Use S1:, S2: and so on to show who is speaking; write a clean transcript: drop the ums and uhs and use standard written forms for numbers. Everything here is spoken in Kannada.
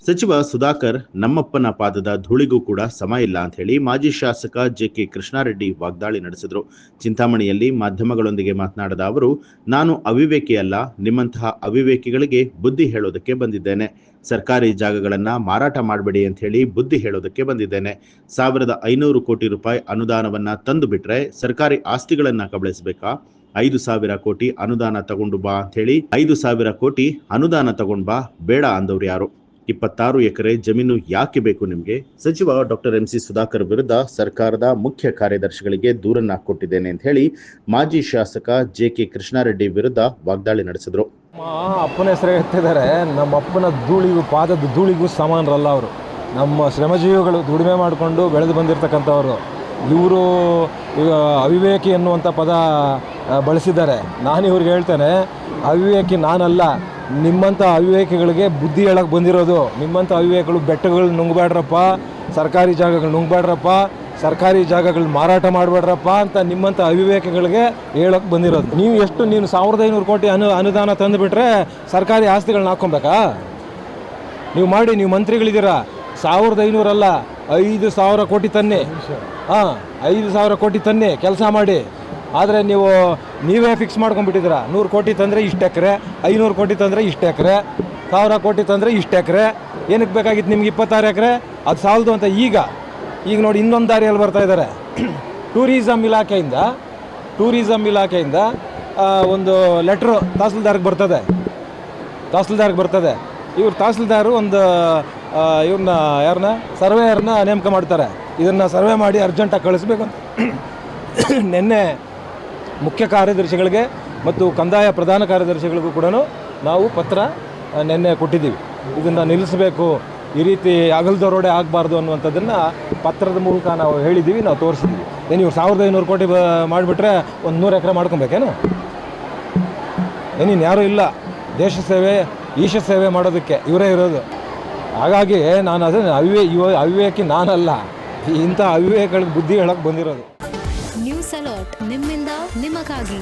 S1: ಸಚಿವ ಸುಧಾಕರ್ ನಮ್ಮಪ್ಪನ ಪಾದದ ಧೂಳಿಗೂ ಕೂಡ ಸಮ ಇಲ್ಲ ಅಂತ ಹೇಳಿ ಮಾಜಿ ಶಾಸಕ ಜೆ.ಕೆ. ಕೃಷ್ಣಾರೆಡ್ಡಿ ವಾಗ್ದಾಳಿ ನಡೆಸಿದರು. ಚಿಂತಾಮಣಿಯಲ್ಲಿ ಮಾಧ್ಯಮಗಳೊಂದಿಗೆ ಮಾತನಾಡಿದ ಅವರು, ನಾನು ಅವಿವೇಕಿ ಅಲ್ಲ, ನಿಮ್ಮಂತಹ ಅವಿವೇಕಿಗಳಿಗೆ ಬುದ್ಧಿ ಹೇಳೋದಕ್ಕೆ ಬಂದಿದ್ದೇನೆ. ಸರ್ಕಾರಿ ಜಾಗಗಳನ್ನ ಮಾರಾಟ ಮಾಡಬೇಡಿ ಅಂತ ಹೇಳಿ ಬುದ್ಧಿ ಹೇಳೋದಕ್ಕೆ ಬಂದಿದ್ದೇನೆ. 1500 ಕೋಟಿ ರೂಪಾಯಿ ಅನುದಾನವನ್ನ ತಂದು ಬಿಟ್ರೆ ಸರ್ಕಾರಿ ಆಸ್ತಿಗಳನ್ನ ಕಬಳಿಸಬೇಕಾ? 5,000 ಕೋಟಿ ಅನುದಾನ ತಗೊಂಡು ಬಾ ಅಂತ ಹೇಳಿ 5,000 ಕೋಟಿ ಅನುದಾನ ತಗೊಂಡ್ ಬಾ, ಬೇಡ ಅಂದವ್ರು ಯಾರು? 26 ಎಕರೆ ಜಮೀನು ಯಾಕೆ ಬೇಕು ನಿಮ್ಗೆ? ಸಚಿವ ಡಾಕ್ಟರ್ ಎಂ.ಸಿ. ಸುಧಾಕರ್ ವಿರುದ್ಧ ಸರ್ಕಾರದ ಮುಖ್ಯ ಕಾರ್ಯದರ್ಶಿಗಳಿಗೆ ದೂರನ್ನ ಕೊಟ್ಟಿದ್ದೇನೆ ಅಂತ ಹೇಳಿ ಮಾಜಿ ಶಾಸಕ ಜೆ.ಕೆ. ಕೃಷ್ಣಾರೆಡ್ಡಿ ವಿರುದ್ಧ ವಾಗ್ದಾಳಿ ನಡೆಸಿದ್ರು.
S2: ಅಪ್ಪನ ಹೆಸರು ಎತ್ತಿದ್ದಾರೆ. ನಮ್ಮ ಅಪ್ಪನ ಧೂಳಿಗೂ ಪಾದದ ಧೂಳಿಗೂ ಸಮಾನರಲ್ಲ ಅವರು. ನಮ್ಮ ಶ್ರಮಜೀವಿಗಳು ದುಡಿಮೆ ಮಾಡಿಕೊಂಡು ಬೆಳೆದು ಬಂದಿರತಕ್ಕಂಥವ್ರು. ಇವರು ಈಗ ಅವಿವೇಕಿ ಎನ್ನುವಂಥ ಪದ ಬಳಸಿದ್ದಾರೆ. ನಾನು ಇವ್ರಿಗೆ ಹೇಳ್ತೇನೆ, ಅವಿವೇಕಿ ನಾನಲ್ಲ, ನಿಮ್ಮಂಥ ಅವಿವೇಕಿಗಳಿಗೆ ಬುದ್ಧಿ ಹೇಳಕ್ಕೆ ಬಂದಿರೋದು. ನಿಮ್ಮಂಥ ಅವಿವೇಕಗಳು ಬೆಟ್ಟಗಳು ನುಂಗಬೇಡ್ರಪ್ಪ, ಸರ್ಕಾರಿ ಜಾಗಗಳು ನುಂಗಬೇಡ್ರಪ್ಪ, ಸರ್ಕಾರಿ ಜಾಗಗಳು ಮಾರಾಟ ಮಾಡಬೇಡ್ರಪ್ಪ ಅಂತ ನಿಮ್ಮಂಥ ಅವಿವೇಕಗಳಿಗೆ ಹೇಳೋಕ್ಕೆ ಬಂದಿರೋದು. ನೀವು 1,500 ಕೋಟಿ ಅನುದಾನ ತಂದುಬಿಟ್ರೆ ಸರ್ಕಾರಿ ಆಸ್ತಿಗಳನ್ನ ಹಾಕ್ಕೊಬೇಕಾ? ನೀವು ಮಾಡಿ, ನೀವು ಮಂತ್ರಿಗಳಿದ್ದೀರಾ. 1,500 ಅಲ್ಲ, 5,000 ಕೋಟಿ ತನ್ನಿ. 5,000 ಕೋಟಿ ತನ್ನಿ, ಕೆಲಸ ಮಾಡಿ. ಆದರೆ ನೀವೇ ಫಿಕ್ಸ್ ಮಾಡ್ಕೊಂಡ್ಬಿಟ್ಟಿದ್ದೀರಾ. 100 ಕೋಟಿ ತಂದರೆ ಇಷ್ಟು ಎಕರೆ, 500 ಕೋಟಿ ತಂದರೆ ಇಷ್ಟು ಎಕರೆ, 1,000 ಕೋಟಿ ತಂದರೆ ಇಷ್ಟು ಎಕರೆ. ಏನಕ್ಕೆ ಬೇಕಾಗಿತ್ತು ನಿಮ್ಗೆ 26 ಎಕರೆ? ಅದು ಸಾಲದು ಅಂತ ಈಗ ನೋಡಿ ಇನ್ನೊಂದು ದಾರಿಯಲ್ಲಿ ಬರ್ತಾ ಇದ್ದಾರೆ. ಟೂರಿಸಮ್ ಇಲಾಖೆಯಿಂದ ಒಂದು ಲೆಟ್ರು ತಹಸೀಲ್ದಾರ್ಗೆ ಬರ್ತದೆ. ಇವ್ರು ತಹಸೀಲ್ದಾರು ಒಂದು ಯಾರನ್ನ ಸರ್ವೇಯರ್ನ ನೇಮಕ ಮಾಡ್ತಾರೆ. ಇದನ್ನು ಸರ್ವೆ ಮಾಡಿ ಅರ್ಜೆಂಟಾಗಿ ಕಳಿಸ್ಬೇಕು. ನಿನ್ನೆ ಮುಖ್ಯ ಕಾರ್ಯದರ್ಶಿಗಳಿಗೆ ಮತ್ತು ಕಂದಾಯ ಪ್ರಧಾನ ಕಾರ್ಯದರ್ಶಿಗಳಿಗೂ ಕೂಡ ನಾವು ಪತ್ರ ನಿನ್ನೆ ಕೊಟ್ಟಿದ್ದೀವಿ. ಇದನ್ನು ನಿಲ್ಲಿಸಬೇಕು, ಈ ರೀತಿ ಅಗಲದರೋಡೆ ಆಗಬಾರ್ದು ಅನ್ನುವಂಥದ್ದನ್ನು ಪತ್ರದ ಮೂಲಕ ನಾವು ಹೇಳಿದ್ದೀವಿ, ನಾವು ತೋರಿಸಿದ್ದೀವಿ. ಇವ್ರು 1,500 ಕೋಟಿ ಮಾಡಿಬಿಟ್ರೆ ಒಂದು 100 ಎಕರೆ ಮಾಡ್ಕೊಬೇಕೇನು? ಏನಿನ್ನು ಯಾರೂ ಇಲ್ಲ ದೇಶ ಸೇವೆ, ಈಶ ಸೇವೆ ಮಾಡೋದಕ್ಕೆ ಇವರೇ ಇರೋದು. ಹಾಗಾಗಿ ನಾನು ಅದನ್ನು ಅವಿವೇಕಿ ನಾನಲ್ಲ, ಇಂಥ ಅವಿವೇಕಗಳಿಗೆ ಬುದ್ಧಿ ಹೇಳಕ್ಕೆ ಬಂದಿರೋದು.
S3: ನ್ಯೂಸ್ ಅಲರ್ಟ್ ನಿಮ್ಮಿಂದ ನಿಮಗಾಗಿ.